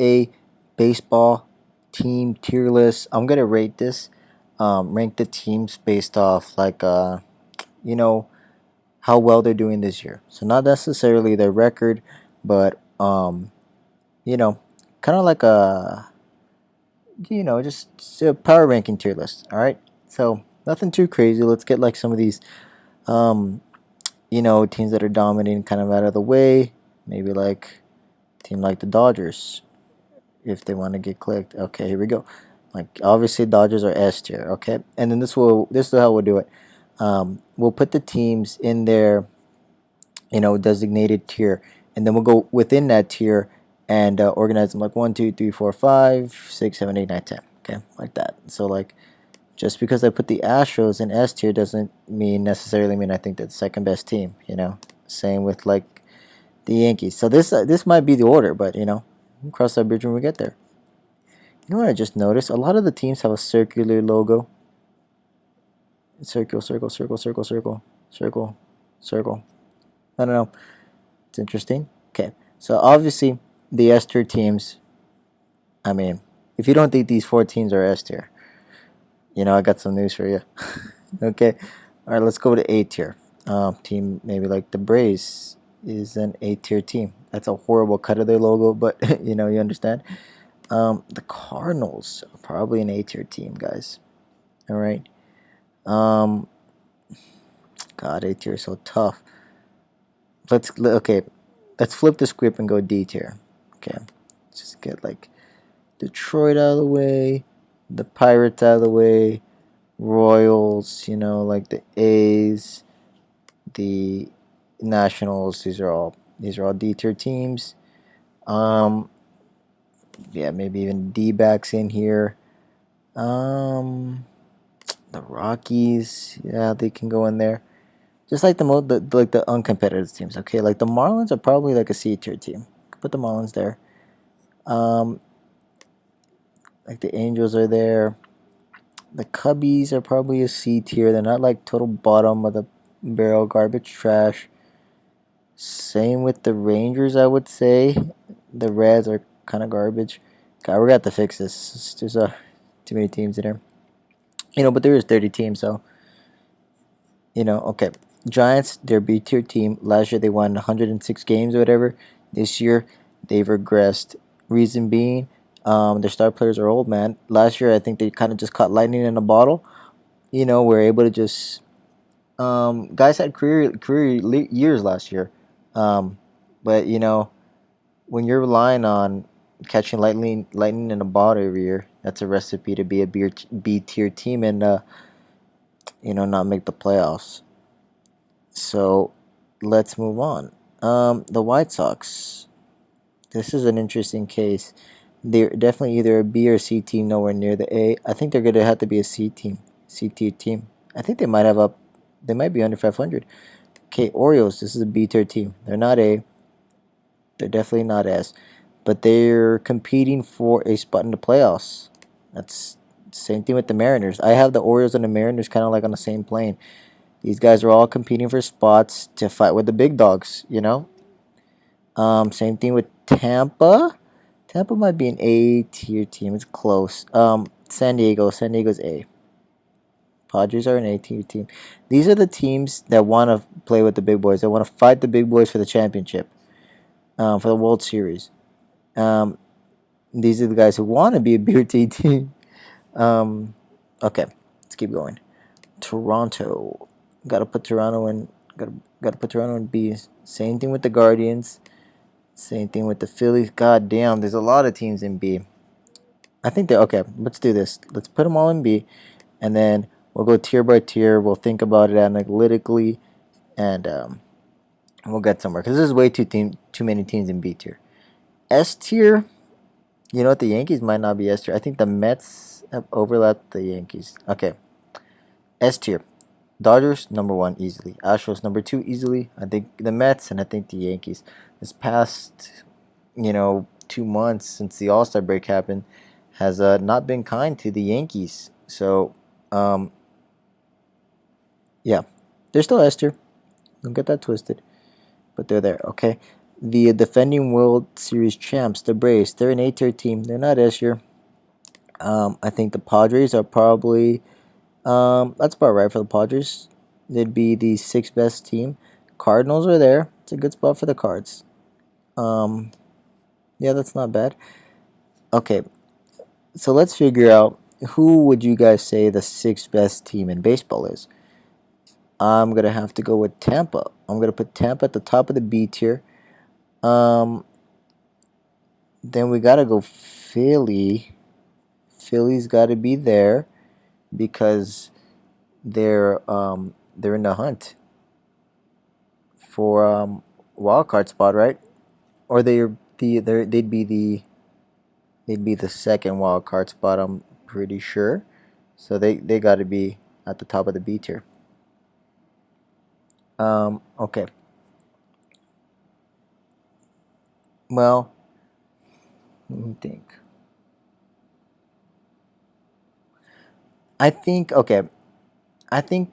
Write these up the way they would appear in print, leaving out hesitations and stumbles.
a baseball team tier list. I'm gonna rate this, rank the teams based off like you know how well they're doing this year. So not necessarily their record, but you know, kind of like a just a power ranking tier list. All right, so nothing too crazy. Let's get like some of these um teams that are dominating kind of out of the way. Maybe like a team like the Dodgers, if they want to get clicked. Okay, here we go. Like obviously Dodgers are S tier. Okay, and then this is how we'll do it. We'll put the teams in their designated tier, and then we'll go within that tier and organize them like 1, 2, 3, 4, 5, 6, 7, 8, 9, 10. Okay, like that. So like just because I put the Astros in S tier doesn't necessarily mean I think they're the second best team. Same with like the Yankees. So this might be the order, but we'll cross that bridge when we get there. You know what I just noticed? A lot of the teams have a circular logo. Circle, circle, circle, circle, circle, circle, circle. I don't know. It's interesting. Okay, so obviously the S tier teams. I mean, if you don't think these four teams are S tier, I got some news for you. Okay, all right, let's go to A tier. Team maybe like the Braves is an A tier team. That's a horrible cut of their logo, but you understand. The Cardinals are probably an A tier team, guys. All right. Um, God, A tier is so tough. Okay. Let's flip the script and go D tier. Okay, just get like Detroit out of the way, the Pirates out of the way, Royals. Like the A's, the Nationals. These are all D tier teams. Um, yeah, maybe even D backs in here. Um, the Rockies. Yeah, they can go in there. Just like the uncompetitive teams. Okay, like the Marlins are probably like a C tier team. Put the Marlins there. Um, like the Angels are there. The Cubbies are probably a C tier. They're not like total bottom of the barrel garbage trash. Same with the Rangers, I would say. The Reds are kind of garbage. God, we're gonna have to fix this. There's too many teams in there. But there is 30 teams, so okay. Giants, they're B tier team. Last year they won 106 games or whatever. This year they've regressed. Reason being, their star players are old, man. Last year I think they kind of just caught lightning in a bottle. Were able to just guys had years last year, but when you're relying on catching lightning in a bottle every year, that's a recipe to be a B tier team and not make the playoffs. So let's move on. The White Sox. This is an interesting case. They're definitely either a B or C team, nowhere near the A. I think they're gonna have to be a C team, C tier team. I think they might be under 500. Okay, Orioles. This is a B tier team. They're not A. They're definitely not S, but they're competing for a spot in the playoffs. That's same thing with the Mariners. I have the Orioles and the Mariners kind of like on the same plane. These guys are all competing for spots to fight with the big dogs. Same thing with Tampa. Tampa might be an A tier team. It's close. San Diego. San Diego's A. Padres are an A tier team. These are the teams that want to play with the big boys. They want to fight the big boys for the championship, for the World Series. Um, these are the guys who want to be a beer team. Um, okay, let's keep going. Toronto. Got to put Toronto in. Got to put Toronto in B. Same thing with the Guardians. Same thing with the Phillies. God damn, there's a lot of teams in B. I think they're okay. Let's do this. Let's put them all in B, and then we'll go tier by tier. We'll think about it analytically, and we'll get somewhere. Because there's way too many teams in B tier. S tier. You know what? The Yankees might not be S tier. I think the Mets have overlapped the Yankees. Okay. S tier. Dodgers number one easily. Astros number two easily. I think the Mets and I think the Yankees. This past 2 months since the All Star break happened has not been kind to the Yankees. So um, yeah, they're still S tier. Don't get that twisted. But they're there. Okay. The defending World Series champs, the Braves, they're an A-tier team. They're not S tier. I think the Padres are probably that's about right for the Padres. They'd be the sixth best team. Cardinals are there. It's a good spot for the Cards. Um, yeah, that's not bad. Okay, so let's figure out who would you guys say the sixth best team in baseball is. I'm gonna have to go with Tampa. I'm gonna put Tampa at the top of the B tier. Um, then we gotta go Philly. Philly's got to be there because they're in the hunt for wild card spot, right? Or they'd be the second wild card spot. I'm pretty sure. So they got to be at the top of the B tier. Okay. Well, let me think. I think okay. I think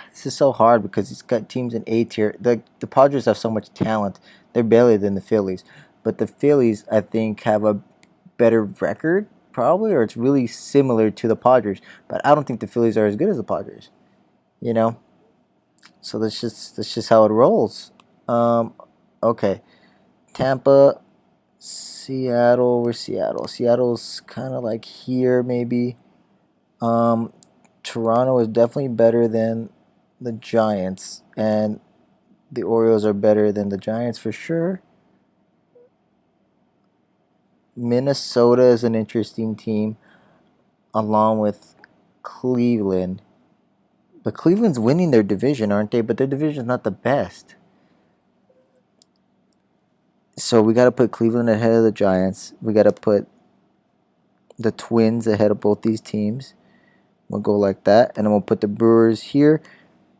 this is so hard because he's got teams in A tier. The Padres have so much talent. They're better than the Phillies, but the Phillies I think have a better record probably, or it's really similar to the Padres. But I don't think the Phillies are as good as the Padres. You know, so that's just how it rolls. Um, okay, Tampa, Seattle. Where's Seattle? Seattle's kind of like here maybe. Um, Toronto is definitely better than the Giants, and the Orioles are better than the Giants for sure. Minnesota is an interesting team, along with Cleveland. But Cleveland's winning their division, aren't they? But their division's not the best. So we got to put Cleveland ahead of the Giants. We got to put the Twins ahead of both these teams. We'll go like that. And then we'll put the Brewers here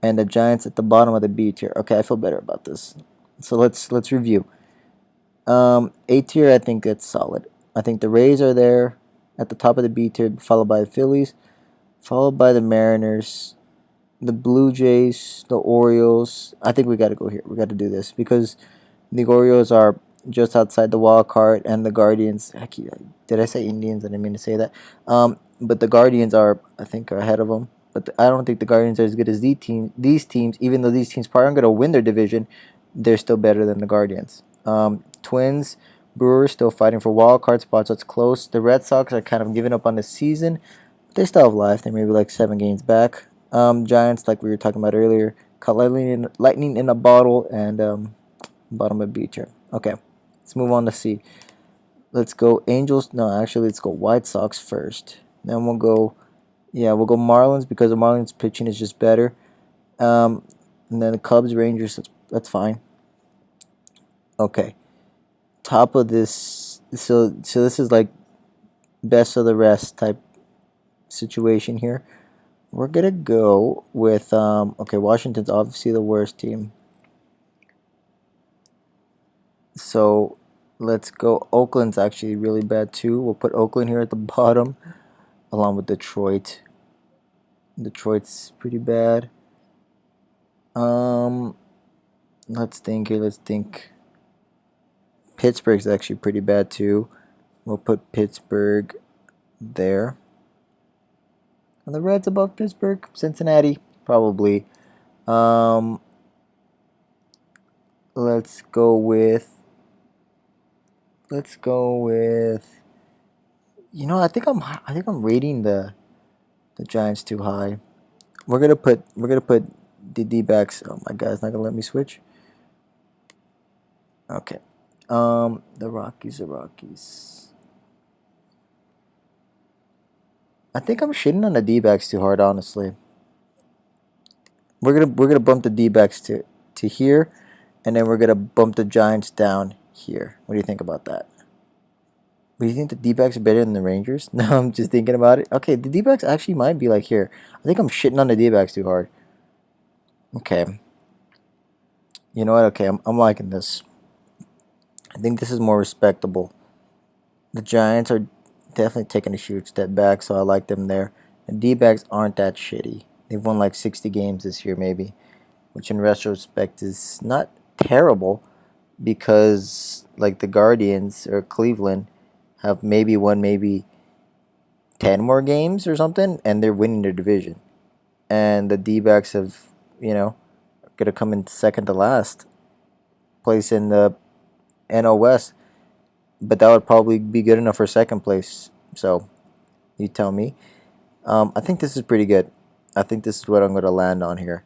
and the Giants at the bottom of the B tier. Okay, I feel better about this. So let's review. A tier, I think it's solid. I think the Rays are there at the top of the B tier, followed by the Phillies, followed by the Mariners, the Blue Jays, the Orioles. I think we got to go here. We got to do this because the Orioles are just outside the wild card, and the Guardians. Did I say Indians? I didn't mean to say that. But the Guardians are, I think, are ahead of them. But I don't think the Guardians are as good as these teams. Even though these teams probably aren't going to win their division, they're still better than the Guardians. Twins, Brewers still fighting for wild card spots. That's close. The Red Sox are kind of giving up on the season. They still have life. They may be like 7 games back. Giants, like we were talking about earlier, caught lightning in a bottle, and bottom of B tier. Okay, let's move on to C. Let's go Angels. No, actually, let's go White Sox first. Then we'll go Marlins because the Marlins pitching is just better. And then the Cubs, Rangers. That's fine. Okay, top of this. So this is like best of the rest type situation here. We're gonna go with okay. Washington's obviously the worst team. So let's go. Oakland's actually really bad too. We'll put Oakland here at the bottom, along with Detroit. Detroit's pretty bad. Um, let's think here. Let's think. Pittsburgh's actually pretty bad too. We'll put Pittsburgh there. And the Reds above Pittsburgh. Cincinnati, probably. Um, let's go with. Let's go with. I think I'm rating the Giants too high. We're gonna put the D-backs. Oh my God, it's not gonna let me switch. Okay. The Rockies. I think I'm shitting on the D-backs too hard, honestly. We're gonna bump the D-backs to here, and then we're gonna bump the Giants down here. What do you think about that? Do you think the D-backs are better than the Rangers? No, I'm just thinking about it. Okay, the D-backs actually might be like here. I think I'm shitting on the D-backs too hard. Okay. You know what? Okay, I'm liking this. I think this is more respectable. The Giants are definitely taking a huge step back, so I like them there. The D-backs aren't that shitty. They've won like 60 games this year, maybe, which in retrospect is not terrible. because like the Guardians or Cleveland have maybe won maybe 10 more games or something, and they're winning their division. And the D-backs have, going to come in second to last place in the NL West, but that would probably be good enough for second place. So you tell me. I think this is pretty good. I think this is what I'm going to land on here.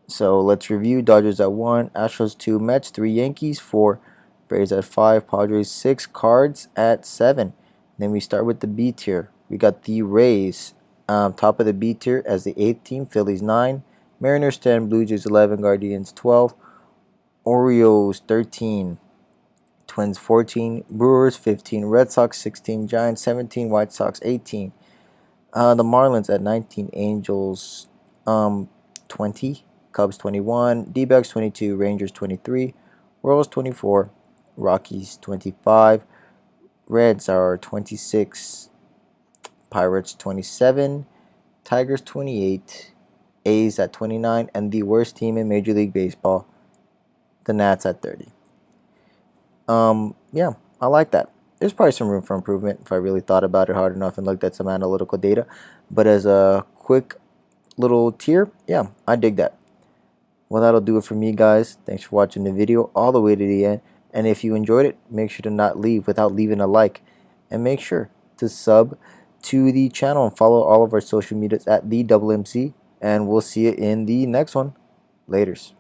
So let's review. Dodgers at 1, Astros 2, Mets 3, Yankees 4, Braves at 5, Padres 6, Cards at 7. Then we start with the B tier. We got the Rays, top of the B tier as the 8th team, Phillies 9, Mariners 10, Blue Jays 11, Guardians 12, Orioles 13, Twins 14, Brewers 15, Red Sox 16, Giants 17, White Sox 18. The Marlins at 19, Angels 20, Cubs 21, D-backs 22, Rangers 23, Royals 24, Rockies 25, Reds are 26, Pirates 27, Tigers 28, A's at 29, and the worst team in Major League Baseball, the Nats at 30. Yeah, I like that. There's probably some room for improvement if I really thought about it hard enough and looked at some analytical data. But as a quick little tier, yeah, I dig that. Well, that'll do it for me, guys. Thanks for watching the video all the way to the end. And if you enjoyed it, make sure to not leave without leaving a like. And make sure to sub to the channel and follow all of our social medias at the Double MC. And we'll see you in the next one. Laters.